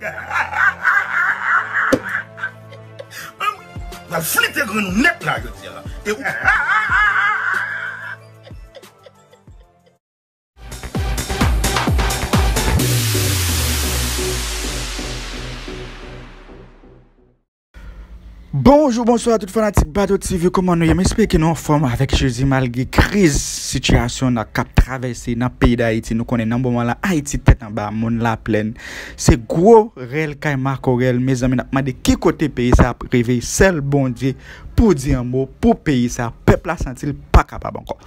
La flûte est grande net là, je dis là. Bonjour, bonsoir à tout fanatique Bateau TV. Comment nous j'espère que nous en forme avec Jésus malgré crise situation n'a cap traverser dans pays d'Haïti. Nous connaissons dans moment là Haïti tête en bas, monde la pleine. C'est gros réel kay Marco réel mes amis n'a demandé qui côté pays ça privé seul bon Dieu pour dire un mot pour pays ça peuple a senti pas capable encore.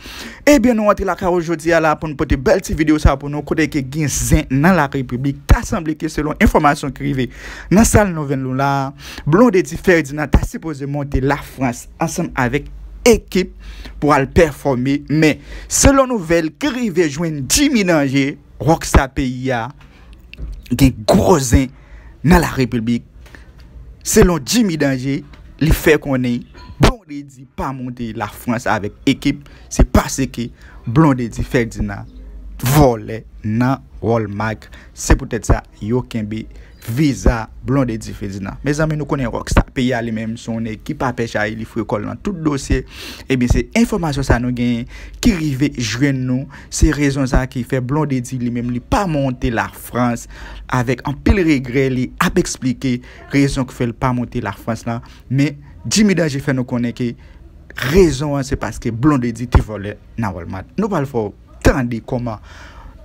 Eh bien nous entrer là aujourd'hui là pour nous porter belle petite vidéo ça pour nous côté que gain zin dans la République t'a semblé que selon information privée dans salle nouvelle là Blondedi Ferdinand t'a supposé monter la France ensemble avec équipe pour aller performer mais selon nouvelle qui arrive joindre Jimmy Danger Rockstar pays a gain gros zin dans la République selon Jimmy Danger il fait qu'on est Blondedi pas monter la France avec équipe c'est parce que Blondedi Ferdinand volé dans Walmart c'est peut-être ça yo kembe visa Blondedi Ferdinand mes amis nous connaissons Rockstar pays à lui-même son équipe a pêche à il faut coller dans tout dossier et bien c'est information ça nous gagne qui rive joindre nous c'est raison ça qui fait Blondedi lui-même lui pas monter la France avec un pile regret lui a expliqué raison qui fait pas monter la France là mais Jimmy Danger fait nous connaître que raison c'est parce que Blondedi te volé dans Walmart nous pas faut tendre comment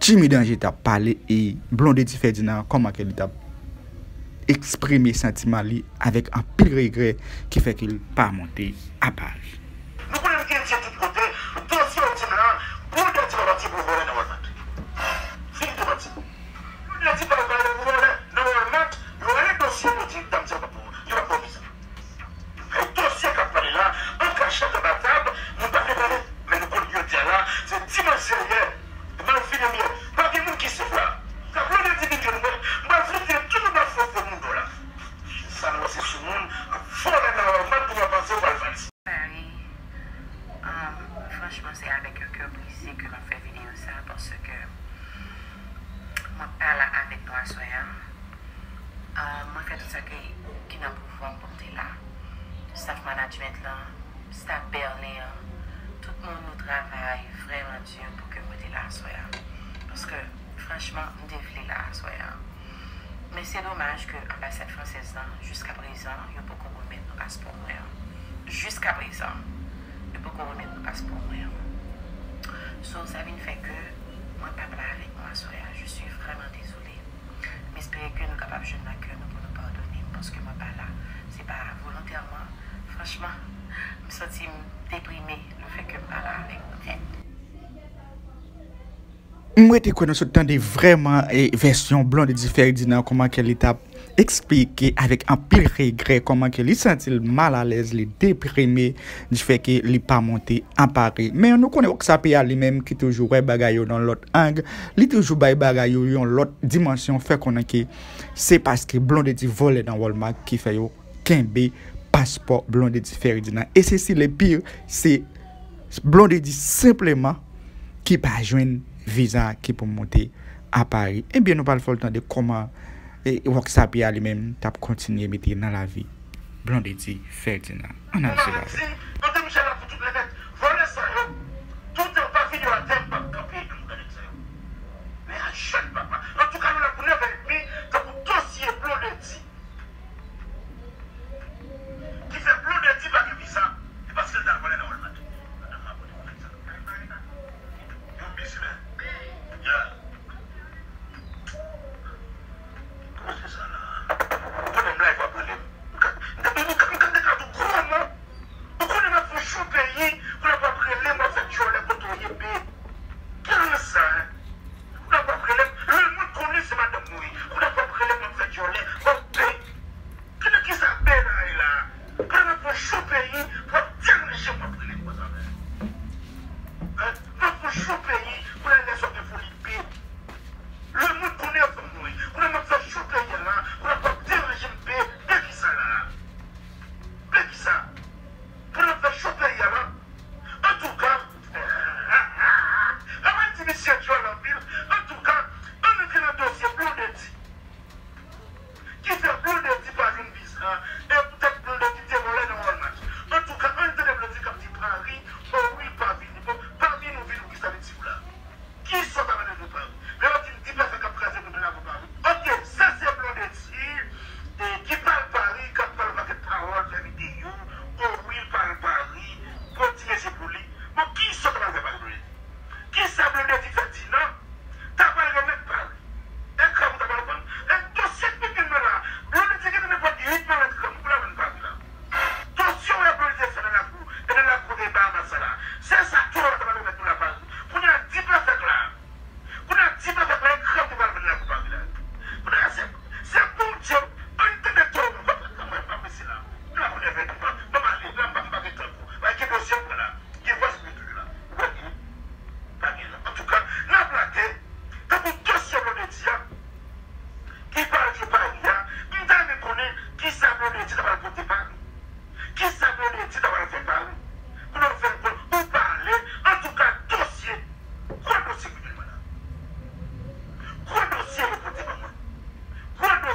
Jimmy Danger t'a parlé et Blondedi Ferdinand comment qu'elle t'a exprimer sentiment li avec un pile regret qui fait qu'il pas monter à page. Nous connaissons qu'il y a tout côté, dossier au là, pour des petits pour voler dans Walmart. Fini de bâti. Pour des petits pour voler dans Walmart, il y aura les dossiers de type dans ce pour il va pas visa. Le dossier qu'a parlé là, on cache de la table, nous pas préparer, mais nous connaissons dire là, c'est dimanche sérieux. Mal fini mieux. Pas de monde qui se fait. Ça prend des petits que nous mal fini tout le monde fait pour nous là. Ça nous c'est sous monde, voler dans Walmart pour avancer au Walmart. Franchement, c'est avec un cœur brisé que l'on fait vidéo ça parce que moi parle avec toi soya. Moi fait tout ça qui n'a pas pouvoir porter là. Staff management là, staff Berlin, tout le monde nous travaille vraiment dur pour que moi là soya. Parce que franchement, on devait là soya. Mais c'est dommage que l'ambassade française là, jusqu'à présent, il n'y a pas qu'on remette nos passeports. Jusqu'à présent. Je peux remettre le passeport. So, ça vient fait que moi, pas là avec moi, soya. Je suis vraiment désolée. Mais j'espère que nous sommes capables de jouer dans cœur pour nous pardonner parce que moi, pas là. C'est pas volontairement. Franchement, je me sens déprimée le fait que je pas là avec vous. Moi te connais temps vraiment version Blondedi Ferdinand comment qu'elle étape expliquer avec un pile regret comment qu'elle senti mal à l'aise, les déprimé du fait que il pas monté en Paris mais nous connaissons que ça peut aller même qui toujours ouais bagaille dans l'autre angle, il toujours bay bagaille dans l'autre dimension fait qu'on que c'est parce que Blondedi volé dans Walmart qui fait yo kembe passeport Blondedi Ferdinand et c'est le pire c'est Blondedi simplement qui pas joindre visa qui pour monter à Paris. Et bien nous parlons tout le temps de comment Rockstar lui-même t'a continué à mettre dans la vie Blondedi Ferdinand. On a vu ça.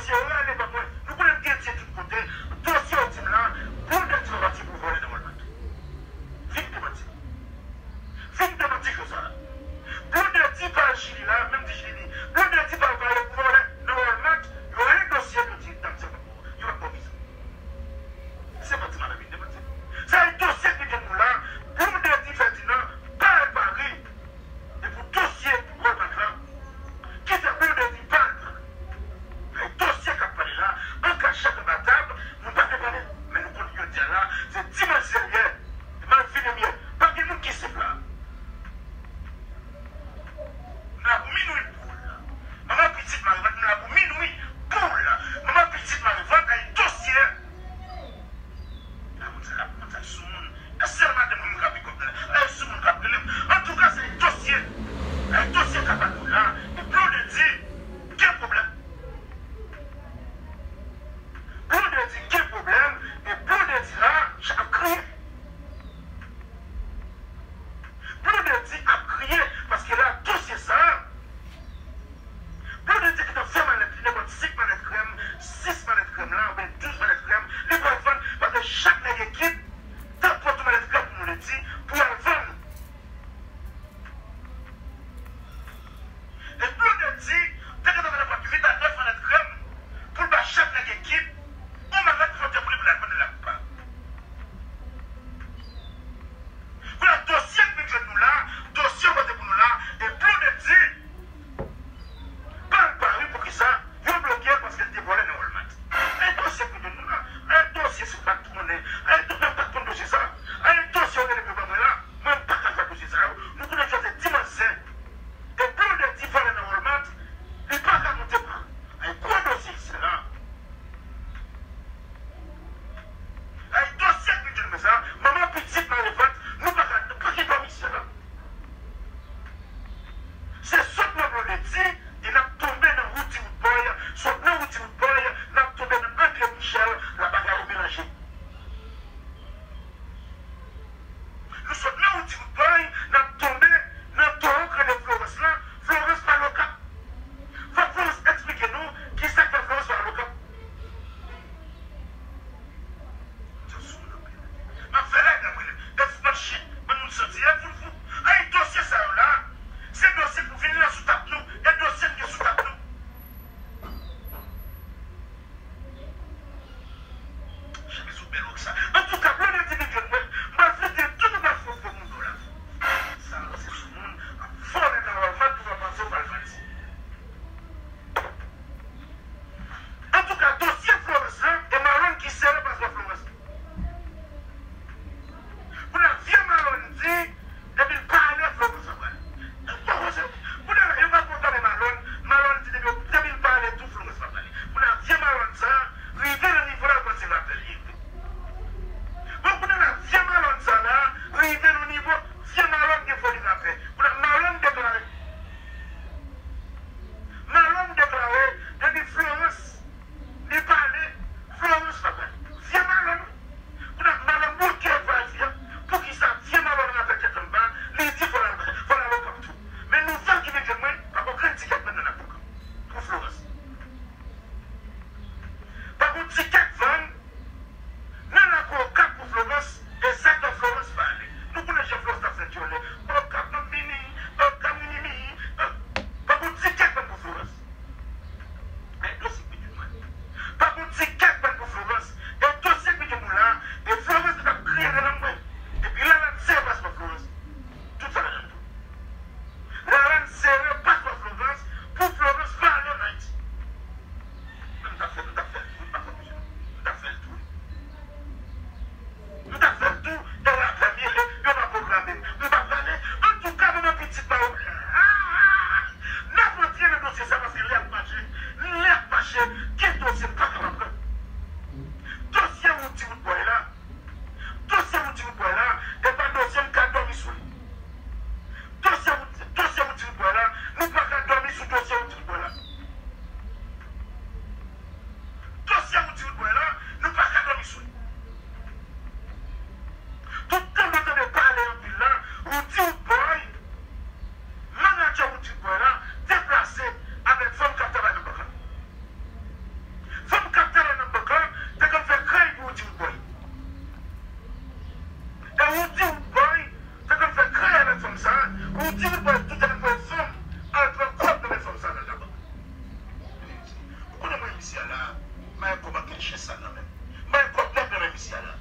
dossier là, n'est pas moi. Nous voulons dire de tout côté, dossier au team là, pour d'être parti pour voler dans le monde. Vite de mentir. Vite de mentir que ça. Pour de dire par Chili là, même du Chili, pour de dire par le pour voler dans le monde, il y aura un dossier que tu dans ce moment. Il y aura pas besoin. C'est pas ma vie de mentir. C'est un dossier qui est nous là, pour de dire Ferdinand, pas Paris, et pour dossier pour le monde qui fait pour de dire pas le dossier qui a parlé là, en cachant de la table, nous ne pouvons pas parler. Mais nous continuons à dire là, c'est dimensionnel. Mal fini mieux. Pas de nous qui se là. Nous avons minuit pour là. Maman petite Marivante, nous avons minuit pour là. Maman petite Marivante a un dossier. Là, vous avez sous monde. Seulement de mon capi comme là. Sous mon capi. En tout cas, c'est un dossier. Un dossier qui a pas nous là. Et pour le dire, quel problème? Pour le dire, quel problème? Et pour le dire là, j'ai crié. Pour le dire, à crier. Parce que là, dossier ça. Pour le dire que dans 20 manettes, il y a 5 manettes crème, 6 manettes crème là, ou bien 12 manettes crème, les points de vente, parce que chaque équipe, t'apporte une manette crème, pour nous le dit, pour la vendre. Et pour le dire, dès que nous avons pas vite à 9 manettes crème, pour que chaque équipe, on m'a fait voter pour la vendre de la part. Voilà, dossier que nous là, dossier voté pour nous là, et pour le dire, pas le pari pour que ça, ils ont bloqué parce qu'elle dévoilait le Walmart. Un dossier que nous là, un dossier c'est pas tout le monde, un dossier ça, un dossier on est le gouvernement là, même pas qu'à faire dossier ça, nous connaissons des dimensions. Et pour le dire voler le Walmart, il n'est pas qu'à monter pas. Un gros dossier c'est là. Un dossier que je mets ça, maman petite dans les ventes, nous pas qu'il pas mis ça là. C'est ce que nous le dit, il a tombé dans Routi Woodboy, soit dans Routi Woodboy, il a tombé dans André Michel, la bagarre au mélanger. Nous sommes dans Routi Woodboy, il a tombé dans Toronto de Florence là, Florence par le cap. Faut Florence expliquer nous qui c'est que Florence par le cap. Ma frère, il marché, nous sortir, vous fou. Un dossier ça là, c'est un dossier pour venir sous table nous, et dossier qui est sous table nous. Je vais sous belle ça. En tout cas, pour le dire que ma fête est tout ma faute pour nous là. Ça, c'est sous le monde, faut aller dans le mal pour penser au Valvance. En tout cas, dossier Florence et Marlon qui sert parce que Florence. Vous n'avez vieux Marlon dit, depuis le parler Florence. Vous n'avez pas content de Marlon dit, depuis le parler tout Florence. Vous n'avez vieux Marlon ça, rivé le niveau là quand c'est l'appel. Vous n'avez vieux là, mais comment qu'il cherche ça là même. Mais problème de même ici là.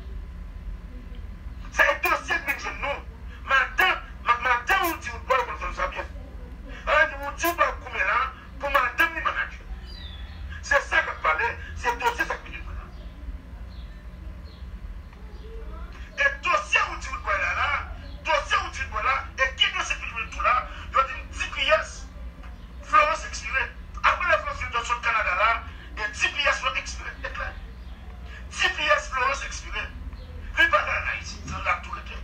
C'est un dossier de nous. Madame, on dit ou pas pour faire ça bien. On dit ou pas comme là pour madame ni manager. C'est ça que parler, c'est dossier ça que nous là. Et dossier où tu vois là, dossier où tu vois là, et qui dossier que tu tout là, il y a une 10 pièces. Florence expirée. Après la France de Canada là, et 10 pièces sont expirées. 10 pièces Florence expirée. Les bagages en Haïti, c'est là tout le temps.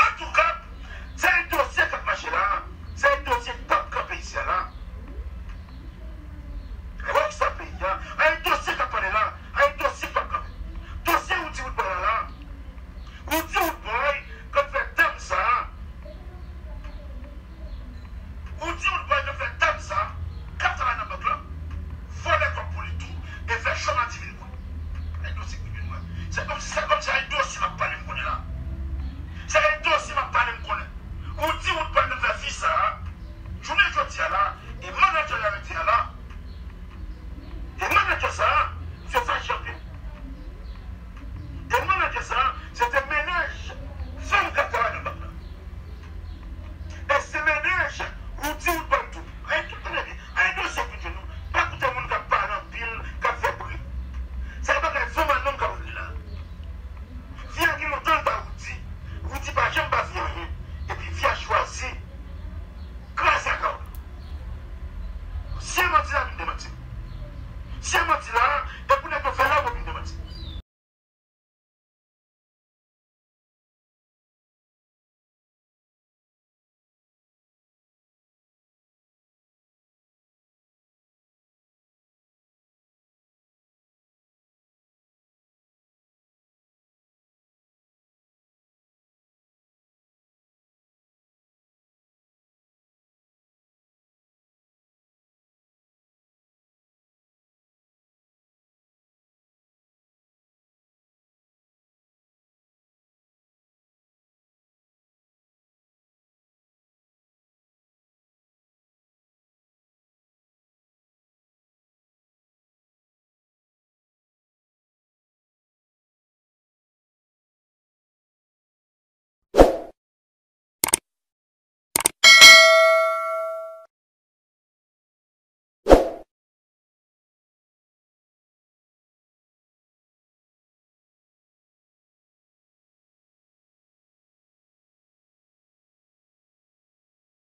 En tout cas, c'est un dossier qui a marché là. C'est un dossier qui a campé ici là. Et ça pays là. Un dossier qui a parlé là. Un dossier qui a campé. Dossier où tu veux parler là. Où tu veux parler, quand tu fais dame ça. Où tu veux parler, quand tu fais dame ça. Quand tu as la banque là. Voler comme pour le tout. Et faire chômage divin. Un dossier qui vient. C'est comme si un dossier m'a parlé me connaît là. C'est un dossier m'a parlé me connaît. Où tu veux parler de faire fils ça. Je ne veux dire là. Et manager la dire là. Et manager ça, c'est ça champion. Et manager ça, c'est un ménage. Sans catara de banque. Et ce ménage, où tu veux pas tout. Un dossier qui nous. Pas tout le monde qui parle en pile, qui fait bruit. C'est pas que vraiment non qui là. Viens qui nous donne ta outil. Outil pas j'aime pas faire rien. Et puis viens choisir. Grâce à quoi. Si elle m'a dit là, elle m'a dit. Si elle m'a dit là,